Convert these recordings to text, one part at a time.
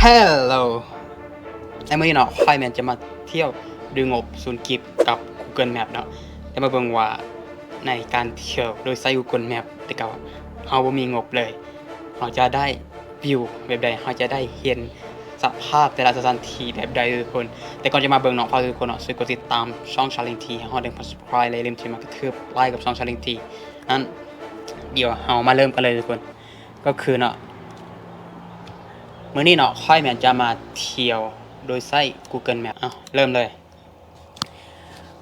Hello ในมื้อนี้เนาะค่อยแม่นจะมาเที่ยวดูงบศูนย์กิบกับ Google Map เนาะแต่มาเบิ่งว่าในการเที่ยวโดยใช้ Google Map แต่เก่าเฮาบ่มีงบเลยเฮาจะได้วิวแบบใดเฮาจะได้เห็นสภาพแต่ละสถานที่แบบใดทุกคนแต่ก่อนจะมาเบิ่งเนาะขอให้ทุกคนเนาะช่วยกดติดตามช่อง Challenge T ให้เฮาได้ Subscribe และอย่าลืมที่มากระทืบไลค์กับช่อง Challenge T นั้นเดี๋ยวเฮามาเริ่มกันเลยทุกคนก็คือเนาะมื้อนี้เนาะค่อยแม่นจะมาเที่ยวโดยใช้ Google Map เริ่มเลย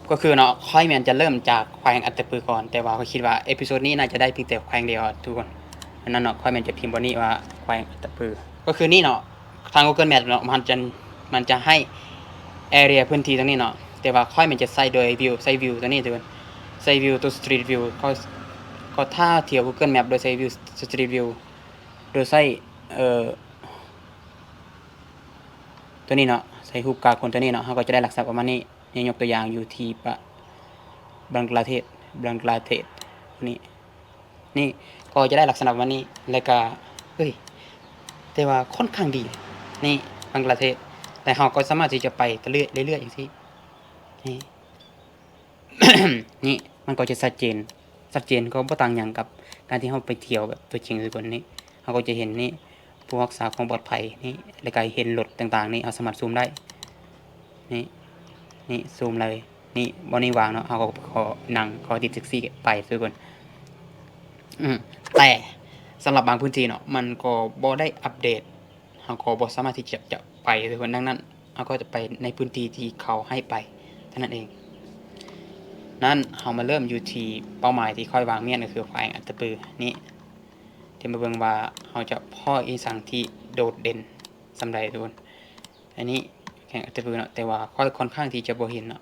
ก็คือเนาะค่อยแม่นจะเริ่มจากแขวงอัตตปือก่อนแต่ว่าข้อยคิดว่าเอพิโซดนี้น่าจะได้เพียงแต่แขวงเดียวทุกคนอันนั้นเนาะค่อยแม่นจะพิมพ์บ่นี้ว่าแขวงอัตตปือก็คือนี่เนาะทาง Google Map เนาะมันจะให้ area พื้นที่ตรงนี้เนาะแต่ว่าค่อยแม่นจะใช้โดยใช้วิวตัวนี้ทุกคนใช้วิวตัว Street View ก็ถ้าเที่ยว Google Map โดยใช้วิว Street View โดยใช้ตัวนี้เนาะใส่ฮูปกาคนตัวนี้เนาะเขาก็จะได้หลักษณะประมาณนี้ยกตัวอย่างอยู่ที่บังกลาเทศนี่ก็จะได้ลักษณะประมาณนี้แล้วก็แต่ว่าค่อนข้างดีนี่บังกลาเทศแต่เขาก็สามารถที่จะไปเรื่อยๆอย่างที่นี่ นี่มันก็จะชัดเจนก็บ่ต่างอย่างกับการที่เขาไปเที่ยวแบบตัวจริงทุกคนนี่เขาก็จะเห็นนี่ผู้รักษาความปลอดภัยนี่แล้วก็เห็นรถต่างๆนี่เอาสามารถซูมได้นี่ซูมเลยนี่บ่นี่วางเนาะเขาก็ขอติดแท็กซี่ไปทุกคนแต่สำหรับบางพื้นที่เนาะมันก็บ่ได้อัปเดตเขาก็บ่สามารถที่จะไปทุกคนดังนั้นเขาก็จะไปในพื้นที่ที่เขาให้ไปเท่านั้นเองนั้นเรามาเริ่มอยู่ที่เป้าหมายที่ค่อยวางเมียนก็คือแขวงอัตตปือนี่ที่มาเบิ่งว่าเราจะพ่ออีสังที่โดดเด่นสำใดทุกคนอันนี้แข่งอัตตปือเนาะแต่ว่าค่อนข้างที่จะบ่เห็นเนาะ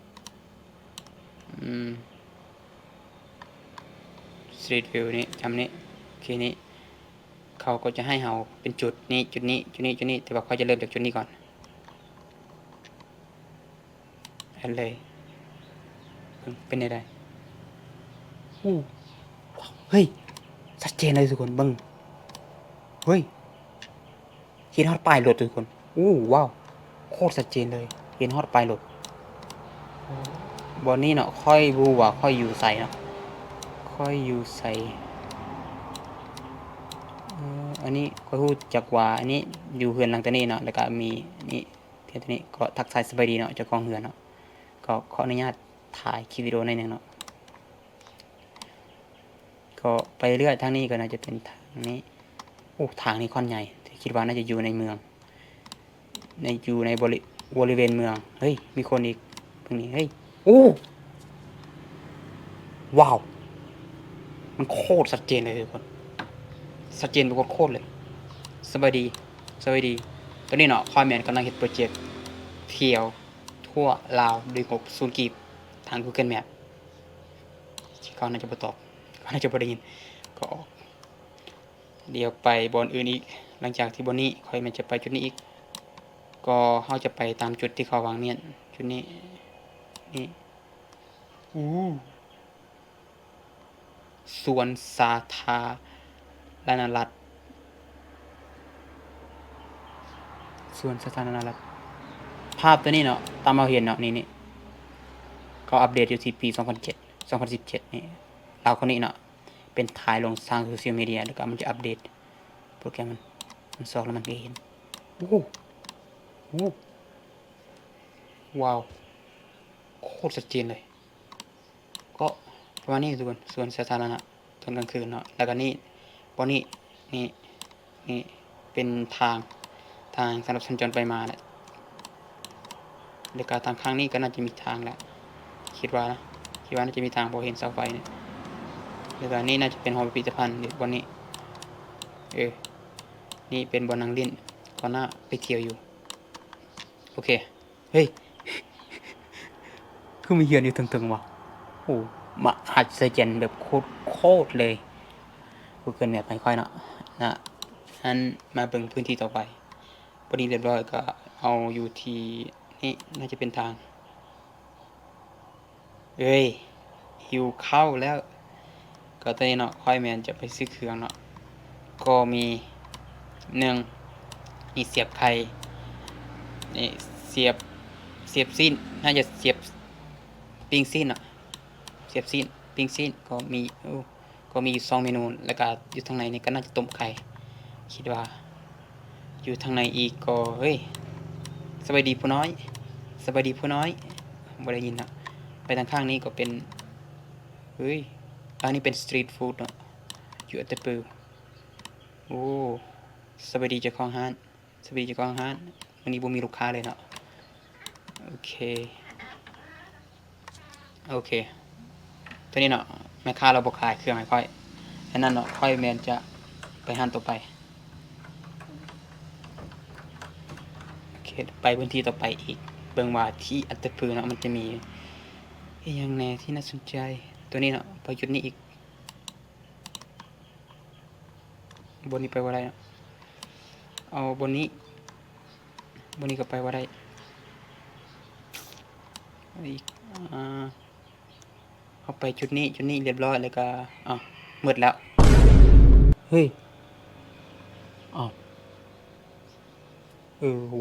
Street View นี้จำนี้คือนี้เขาก็จะให้เราเป็นจุดนี้แต่ว่าเขาจะเริ่มจากจุดนี้ก่อนอันเลยเป็นไงได้เฮ้ยชัดเจนเลยทุกคนเบิ่งเฮ้ยเห็นฮอดป้ายรถทุกคนว้าวโคตรชัดเจนเลยเห็นฮอดป้ายรถบอนนี้เนาะค่อยรู้ว่าค่อยอยู่ใส่เนาะค่อยอยู่ใส่อันนี้ค่อยพูดจากว่าอันนี้อยู่เฮือนหลังตัวนี้เนาะแล้วก็มีนี่เทียนตัวนี้ก็ทักทายสบายดีเนาะเจ้าของเฮือนเนาะก็ขออนุญาตถ่ายคลิปวิดีโอในหนึ่งเนาะก็ไปเรื่อยทางนี้ก็น่าจะเป็นทางนี้ทางนี้ค่อนใหญ่คิดว่าน่าจะอยู่ในเมืองอยู่ในบริเวณเมืองเฮ้ยมีคนอีกตรงนี้เฮ้ยว้าวมันโคตรชัดเจนเลยทุกคนชัดเจนเป็นโคตรเลยสบายดีตอนนี้เนาะคอยแมนกำลังเฮ็ดโปรเจกต์เที่ยวทั่วลาวด้วยงบศูนย์กีบทาง Google Map เขาน่าจะบ่ตอบเขาน่าจะบ่ได้ยินก็ออกเดี๋ยวไปบอนอื่นอีกหลังจากที่บอนนี้คอยแมนจะไปจุดนี้อีกก็เขาจะไปตามจุดที่เขาวางเมียนจุดนี้นี่สวนสาธารณรัฐภาพตัวนี้เนาะตามเราเห็นเนาะนี่เขาอัปเดตอยู่ที่ปี2017นี่เราคนนี้เนาะเป็นถ่ายลงทางโซเชียลมีเดียแล้วก็มันจะอัปเดตโปรแกรมมันสอกแล้วมันก็เห็นว้าวโคตรชัดเจนเลยก็ประมาณนี้ทุกคนส่วนสาธารณะตอนกลางคืนเนาะแล้วก็นี่เป็นทางสำหรับสัญจรไปมาแหละแล้วก็ทางข้างนี้ก็น่าจะมีทางแหละคิดว่าน่าจะมีทางพอเห็นเสาไฟเนี่ยแล้วก็นี่น่าจะเป็นหอพิพิธภัณฑ์หรือบนนี้นี่เป็นบ่อนั่งเล่นก็น่าไปเที่ยวอยู่โอเคเฮ้ยคือมีเฮียนอยู่ถึงๆว่ะมาหัดเซเจนแบบโคตรเลยกูเกินแบบไม่ค่อยเนาะนั้นมาเบิ่งพื้นที่ต่อไปพอดีเรียบร้อยก็เอาอยู่ที่นี่น่าจะเป็นทางหิวข้าวแล้วก็ตอนนี้เนาะค่อยแมนจะไปซื้อเครื่องเนาะก็มีมีเสียบไข่ นี่เสียบซีนน่าจะเสียบปิ้งซีนเสียบซีนปิ้งซีนก็มีก็มีอยู่2เมนูแล้วก็อยู่ทางในนี่ก็น่าจะต้มไข่คิดว่าอยู่ทางในอีกก็เฮ้ยสบายดีผู้น้อยบ่ได้ยินไปทางข้างนี้ก็เป็นเฮ้ยอันนี้เป็นสตรีทฟู้ดอยู่อัตตปือโอ้สบายดีเจ้าของร้านวันนี้บ่มีลูกค้าเลยโอเคตัวนี้แม่ค้าเราบ่ขายเครื่องให้ค่อยอันนั้นค่อยแม่นจะไปร้านต่อไปโอเคไปพื้นที่ต่อไปอีกเบิ่งว่าที่อัตตปือมันจะมีอย่างแน่ที่น่าสนใจตัวนี้ไปจุดนี้อีกบนนี้ไปว่าได้เอาบนนี้ก็ไปว่าได้อีกเอาไปจุดนี้เรียบร้อยแล้วก็มืดแล้วเฮ้ย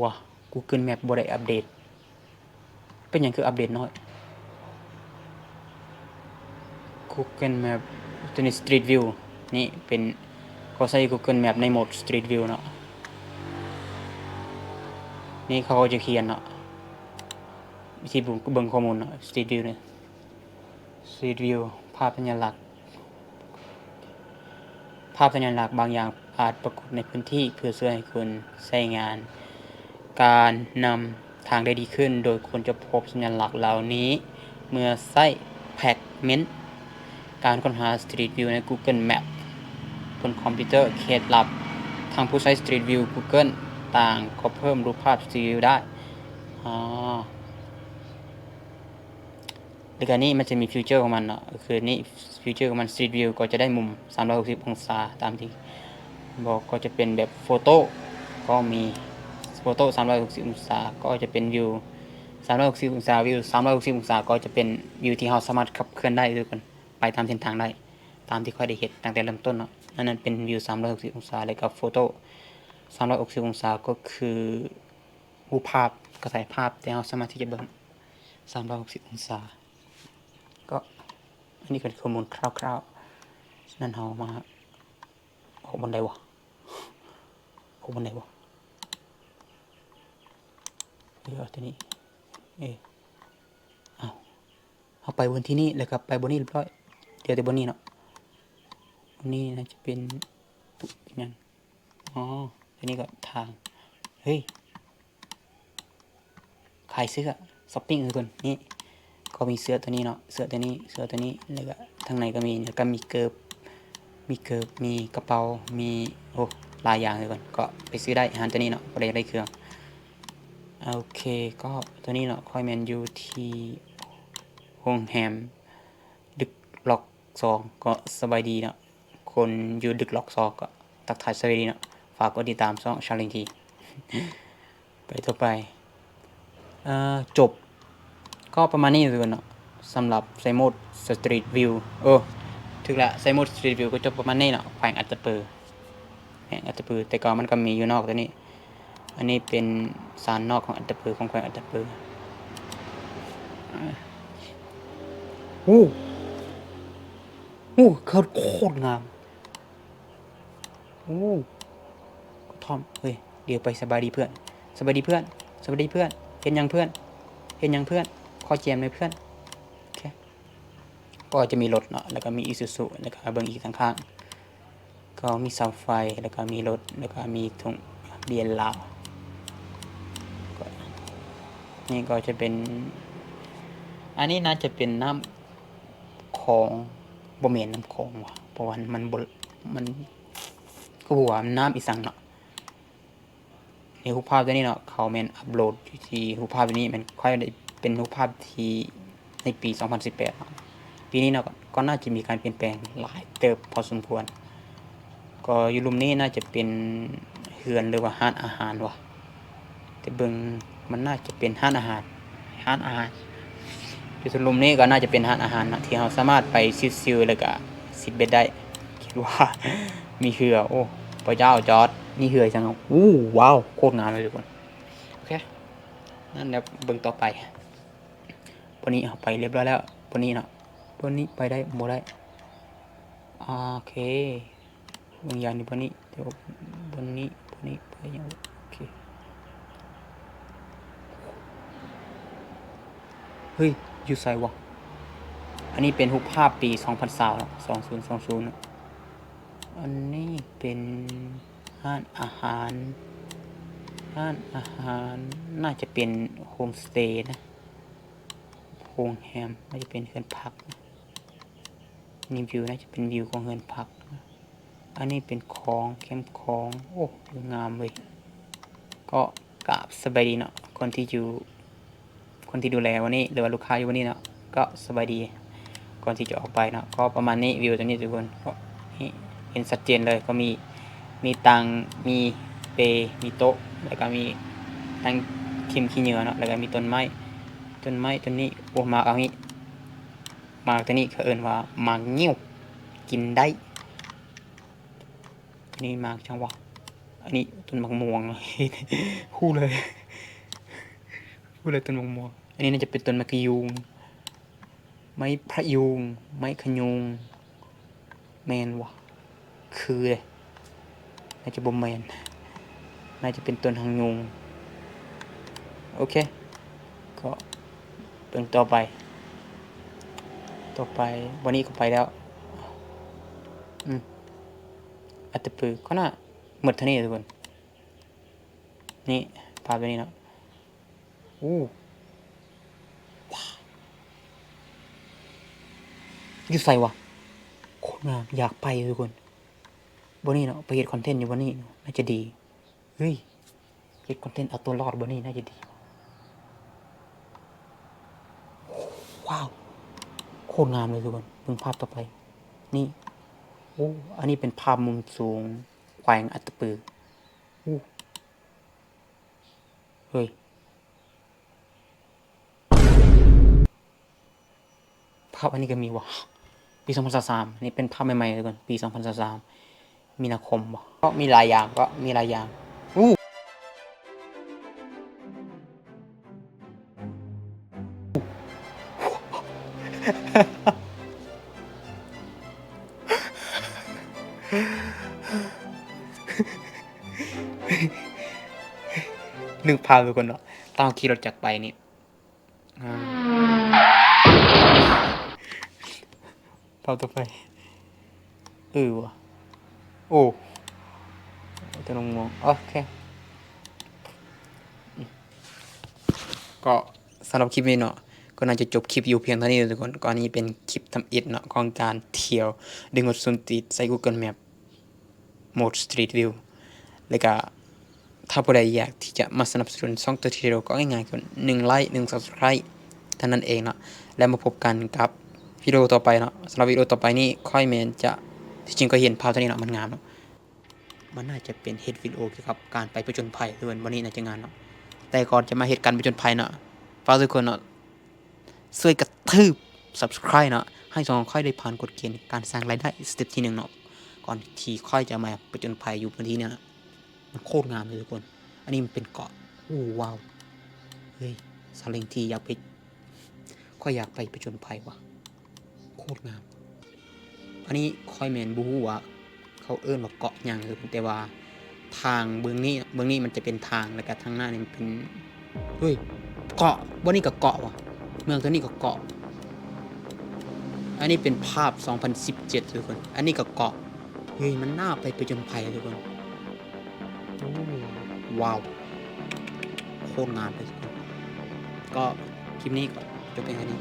ว่ะ Google Map บ่ได้อัปเดตเป็นหยังคืออัปเดตน้อย Google Map ตัวนี้ Street View นี่เป็นเขาใช้ Google Map ในโหมด Street View นี่เขาจะเขียนวิธีเบิ่งข้อมูลStreet View เนี่ย Street View ภาพสัญลักษณ์บางอย่างอาจปรากฏในพื้นที่เพื่อช่วยให้คนใช้งานการนำทางได้ดีขึ้นโดยควรจะพบสัญลักษณ์เหล่านี้เมื่อใช้แฟกเมนต์การค้นหา Street View ใน Google Map บนคอมพิวเตอร์เคล็ดลับทางผู้ใช้ Street View Google ต่างก็เพิ่มรูปภาพ Street View ได้แล้วก็นี่มันจะมีฟิวเจอร์ของมันคือนี่ฟิวเจอร์ของมัน Street View ก็จะได้มุม360องศาตามที่บอกก็จะเป็นแบบโฟโต้ก็มีโฟโต้360องศาก็จะเป็นวิว360องศาวิว360องศาก็จะเป็นวิวที่เราสามารถขับเคลื่อนได้ทุกคนไปตามเส้นทางได้ตามที่ค่อยได้เห็นตั้งแต่เริ่มต้นนั่นเป็นวิว360องศาแล้วก็โฟโต้360องศาก็คือรูปภาพกระแสภาพที่เราสามารถที่จะเบิ่ง360องศาก็อันนี้เป็นข้อมูลคร่าวๆนั่นเรามาออกบันไดวะตัวนี้เอาไปบนที่นี่เลยครับไปบนนี้เรียบร้อยเดี๋ยวแต่บนนี้บนนี้น่าจะเป็นยังตัวนี้ก็ทางเฮ้ยขายเสื้อช้อปปิ้งทุกคนนี่ก็มีเสื้อตัวนี้เสื้อตัวนี้แล้วก็ทางในก็มีแล้วก็มีเกิบมีกระเป๋ามีหลายอย่างเลยก่อนก็ไปซื้อได้อาหารตัวนี้บ่ได้เครื่องโอเคก็ตัวนี้ค่อยแมนอยู่ที่โรงแรมดึกล็อก2ก็สบายดีคนอยู่ดึกล็อก2ก็ทักทายสวัสดีฝากกดติดตามช่องชาเลนทีไปต่อไปจบก็ประมาณนี้ทุกคนสำหรับไซโหมด Street View ถึงละไซโหมด Street View ก็จบประมาณนี้แขวงอัตตปือแต่ก่อนมันก็มีอยู่นอกตัวนี้อันนี้เป็นศาลนอกของอัตตปือของแขวงอัตตปือเขาโคตรงามทอมเฮ้ยเดี๋ยวไปสบายดีเพื่อนเห็นยังเพื่อนขอแจมเลยเพื่อนโอเคก็จะมีรถแล้วก็มีอิซูซุแล้วก็เบิ่งอีกข้างๆก็มีเสาไฟแล้วก็มีรถแล้วก็มีถุงเบียร์ลาวนี่ก็จะเป็นอันนี้น่าจะเป็นน้ำของบ่แม่นน้ำของว่ะเพราะว่ามันก็ว่าน้ำอีสังในรูปภาพตัวนี้เขาแม่นอัปโหลดอยู่ที่รูปภาพตัวนี้มันค่อยได้เป็นรูปภาพที่ในปี2018ปีนี้ก็น่าจะมีการเปลี่ยนแปลงหลายเติบพอสมควรก็อยู่ลุมนี้น่าจะเป็นเฮือนหรือว่าร้านอาหารว่ะแต่เบิ่งมันน่าจะเป็นร้านอาหารอยู่ลุมนี้ก็น่าจะเป็นร้านอาหารที่เราสามารถไปชิลๆแล้วก็ซิทเบ็ดได้คิดว่ามีเหือพระเจ้าจอร์จนี่เหือจังว้าวโคตรงามเลยทุกคนโอเค นั่นเดี๋ยวเบิ่งต่อไปบนนี้เอาไปเรียบร้อยแล้วบนนี้เนาะบนนี้ไปได้บ่ได้โอเคบางอย่างนี่บนนี้เดี๋ยวบนนี้ไปยังโอเคเฮ้ยอยู่ไสวะอันนี้เป็นรูปภาพปี2020เนาะ2020เนาะอันนี้เป็นร้านอาหารน่าจะเป็นโฮมสเตย์นะโรงแรมน่าจะเป็นเรือนพักนะนี่วิวน่าจะเป็นวิวของเรือนพักนะอันนี้เป็นของแคมป์ของโอ้งามเลยก็กราบสบายดีเนาะคนที่ดูแลวันนี้หรือว่าลูกค้าอยู่วันนี้เนาะก็สบายดีก่อนที่จะออกไปเนาะก็ประมาณนี้วิวตรงนี้ทุกคนก็เห็นชัดเจนเลยก็มีตังมีเปมีโต๊ะแล้วก็มีทั้งขี้เหงื่อเนาะแล้วก็มีต้นไม้ต้นนี้โอ้มาเอางี้มาตัวนี้เขาเอิ้นว่ามาเงี้ยวกินได้นี่มากจังวะอันนี้ต้นมะม่วง คู่เลยต้นมะม่วงอันนี้น่าจะเป็นต้นมะกะยูงไม้พะยูงไม้ขยุงแมนวะคือเลยน่าจะบ่แมนน่าจะเป็นต้นหางยุงโอเคก็เป็นต่อไปวันนี้ก็ไปแล้วอัตตปือก็น่าหมดเท่านี้ทุกคนนี่ภาพตัวนี้เนาะอยู่ใส่วะโคตรงามอยากไปทุกคนวันนี้เนาะไปเฮ็ดคอนเทนต์อยู่วันนี้น่าจะดีเฮ้ยเฮ็ดคอนเทนต์เอาตัวรอดวันนี้น่าจะดีว้าวโคตรงามเลยทุกคนเบิ่งภาพต่อไปนี่อันนี้เป็นภาพมุมสูงแขวงอัตตปือเฮ้ยภาพอันนี้ก็มีวะปี2023นี่เป็นภาพใหม่ๆทุกคนปี2023มีนาคมวะก็มีหลายอย่างนึกภาพทุกคนเนาะตอนขี่รถจากไปนี่ภาพต่อไปวะโอ้จะลงมองโอเคก็สำหรับคลิปนี้เนาะก็น่าจะจบคลิปอยู่เพียงเท่านี้ทุกคนก่อนนี้เป็นคลิปทำอิฐเนาะของการเที่ยวดึงรถสุนติดใส่ Google Map โหมด Street View แล้วก็ถ้าผู้ใดอยากที่จะมาสนับสนุนช่องตัวที่เราก็ง่ายๆคือ1ไลค์1 Subscribe เท่านั้นเองเนาะแล้วมาพบกันกับวิดีโอต่อไปเนาะสำหรับวิดีโอต่อไปนี้ค่อยแมนจะที่จริงก็เห็นภาพตัวนี้เนาะมันงามเนาะมันน่าจะเป็นเฮ็ดวิดีโอเกี่ยวกับการไปผจญภัยทุกคนวันนี้น่าจะงานเนาะแต่ก่อนจะมาเหตุการณ์ผจญภัยเนาะฝากทุกคนเนาะช่วยกระทืบ Subscribe เนาะให้ช่องค่อยได้ผ่านกฎเกณฑ์การสร้างรายได้สเต็ปที่1เนาะก่อนที่ค่อยจะมาผจญภัยอยู่พื้นที่เนี่ยมันโคตรงามเลยทุกคนอันนี้มันเป็นเกาะว้าวเฮ้ยซาเล้งที่อยากไปค่อยอยากไปผจญภัยว่ะโคตรงามอันนี้ค่อยแมนบูฮู้ว่าเขาเอิ้นว่าเกาะหยังเลยแต่ว่าทางเบื้องนี้มันจะเป็นทางแล้วก็ทางหน้านี่มันเป็นเฮ้ยเกาะบ่นี่ก็เกาะว่ะเมืองตัวนี้ก็เกาะอันนี้เป็นภาพ2017ทุกคนอันนี้ก็เกาะเฮ้ยมันน่าไปผจญภัยทุกคนว้าวโคตรงามเลยทุกคนก็คลิปนี้ก็จบเพียงแค่นี้